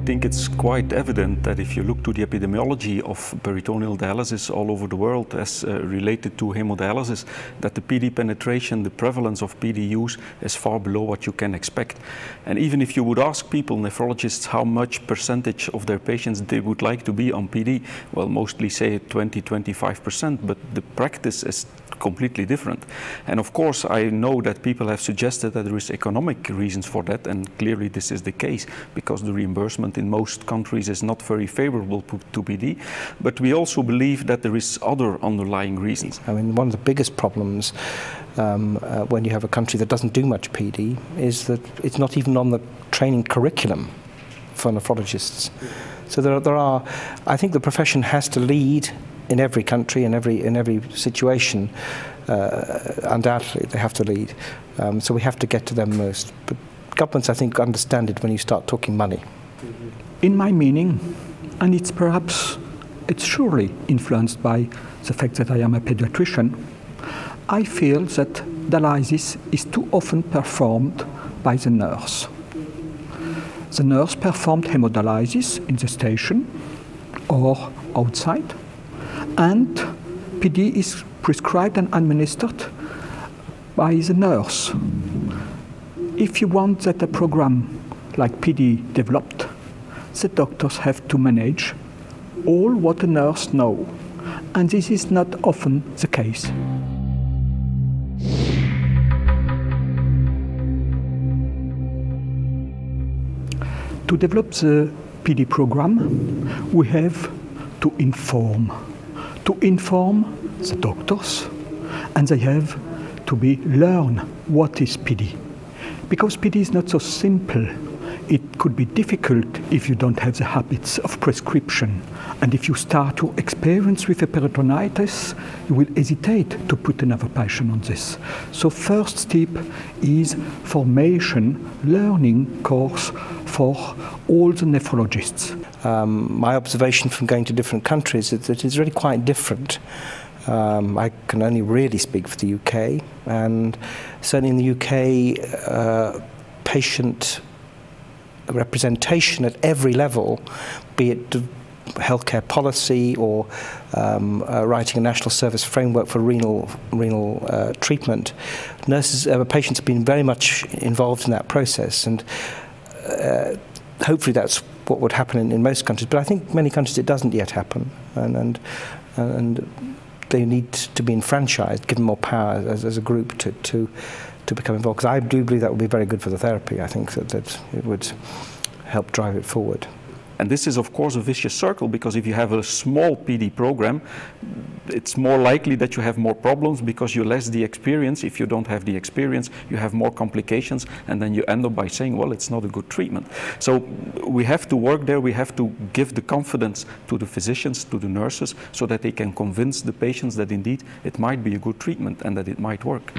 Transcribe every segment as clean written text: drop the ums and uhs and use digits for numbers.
think it's quite evident that if you look to the epidemiology of peritoneal dialysis all over the world as related to hemodialysis, that the PD penetration, the prevalence of PD use is far below what you can expect. And even if you would ask people, nephrologists, how much percentage of their patients they would like to be on PD, well, mostly say 20–25%, but the practice is completely different. And of course, I know that people have suggested that there is economic reasons for that, and clearly this is the case, because the reimbursement in most countries is not very favorable to PD. But we also believe that there is other underlying reasons. I mean, one of the biggest problems when you have a country that doesn't do much PD is that it's not even on the training curriculum for nephrologists. So there are, I think the profession has to lead in every country, in every situation. Undoubtedly, they have to lead. So we have to get to them most. But governments, I think, understand it when you start talking money. In my meaning, and it's surely influenced by the fact that I am a pediatrician, I feel that dialysis is too often performed by the nurse. The nurse performed hemodialysis in the station or outside, and PD is prescribed and administered by the nurse. If you want that a program like PD developed, the doctors have to manage all what the nurse knows, and this is not often the case. To develop the PD program, we have to inform the doctors, and they have to learn what is PD. Because PD is not so simple. It could be difficult if you don't have the habits of prescription. And if you start your experience with a peritonitis, you will hesitate to put another patient on this. So first step is formation, learning course for all the nephrologists. My observation from going to different countries is that it's really quite different. I can only really speak for the UK, and certainly in the UK, patient representation at every level, be it healthcare policy or writing a national service framework for renal treatment, patients have been very much involved in that process, and hopefully that's what would happen in most countries. But I think many countries it doesn't yet happen, and they need to be enfranchised, given more power as a group to become involved, because I do believe that would be very good for the therapy. I think that it would help drive it forward. And this is, of course, a vicious circle, because if you have a small PD program, it's more likely that you have more problems because you less the experience. If you don't have the experience, you have more complications, and then you end up by saying, well, it's not a good treatment. So we have to work there. We have to give the confidence to the physicians, to the nurses, so that they can convince the patients that indeed it might be a good treatment and that it might work.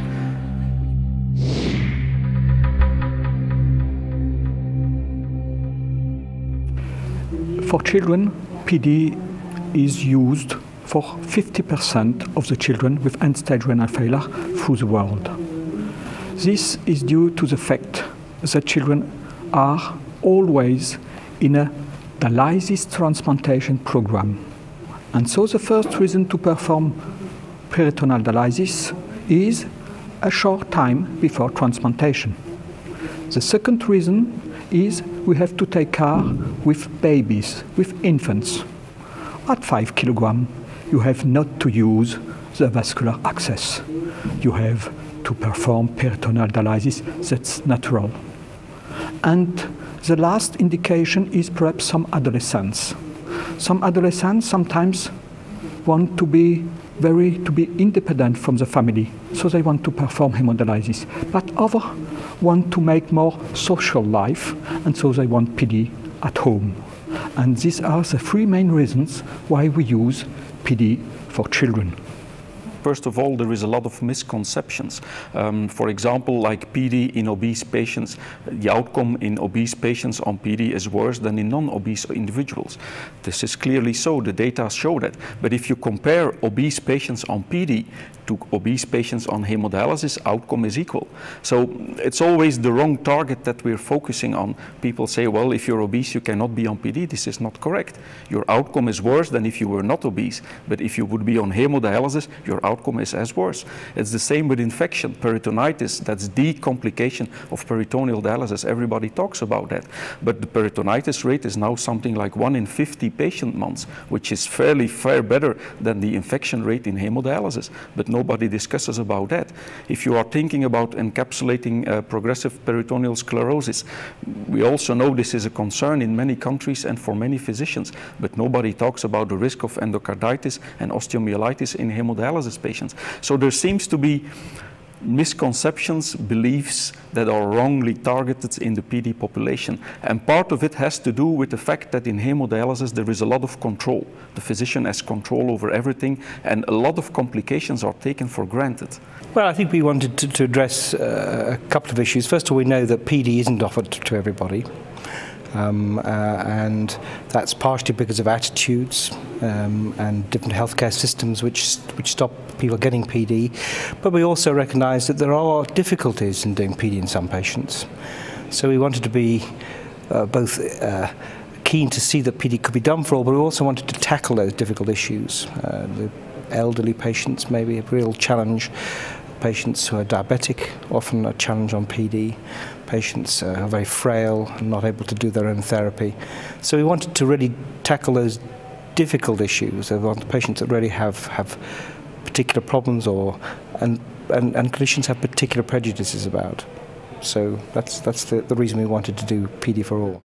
For children, PD is used for 50% of the children with end-stage renal failure through the world. This is due to the fact that children are always in a dialysis transplantation program. And so the first reason to perform peritoneal dialysis is a short time before transplantation. The second reason is we have to take care with babies, with infants. At 5 kilograms, you have not to use the vascular access. You have to perform peritoneal dialysis that's natural. And the last indication is perhaps some adolescents. Some adolescents sometimes want to be independent from the family, so they want to perform hemodialysis. But others want to make more social life, and so they want PD at home. And these are the three main reasons why we use PD for children. First of all, there is a lot of misconceptions. For example, like PD in obese patients, the outcome in obese patients on PD is worse than in non-obese individuals. This is clearly so, the data show that. But if you compare obese patients on PD to obese patients on hemodialysis, outcome is equal. So it's always the wrong target that we're focusing on. People say, well, if you're obese, you cannot be on PD. This is not correct. Your outcome is worse than if you were not obese. But if you would be on hemodialysis, your outcome is as worse. It's the same with infection. Peritonitis, that's the complication of peritoneal dialysis. Everybody talks about that. But the peritonitis rate is now something like 1 in 50 patient months, which is fairly far better than the infection rate in hemodialysis. But nobody discusses about that. If you are thinking about encapsulating progressive peritoneal sclerosis, we also know this is a concern in many countries and for many physicians, but nobody talks about the risk of endocarditis and osteomyelitis in hemodialysis patients. So there seems to be misconceptions, beliefs that are wrongly targeted in the PD population. And part of it has to do with the fact that in hemodialysis there is a lot of control. The physician has control over everything, and a lot of complications are taken for granted. Well, I think we wanted to address a couple of issues. First of all, we know that PD isn't offered to everybody. And that's partially because of attitudes and different healthcare systems which stop people getting PD. But we also recognise that there are difficulties in doing PD in some patients. So we wanted to be both keen to see that PD could be done for all, but we also wanted to tackle those difficult issues. The elderly patients may be a real challenge. Patients who are diabetic, often a challenge on PD. Patients who are very frail and not able to do their own therapy. So we wanted to really tackle those difficult issues. We want the patients that really have particular problems and conditions have particular prejudices about. So that's the reason we wanted to do PD for all.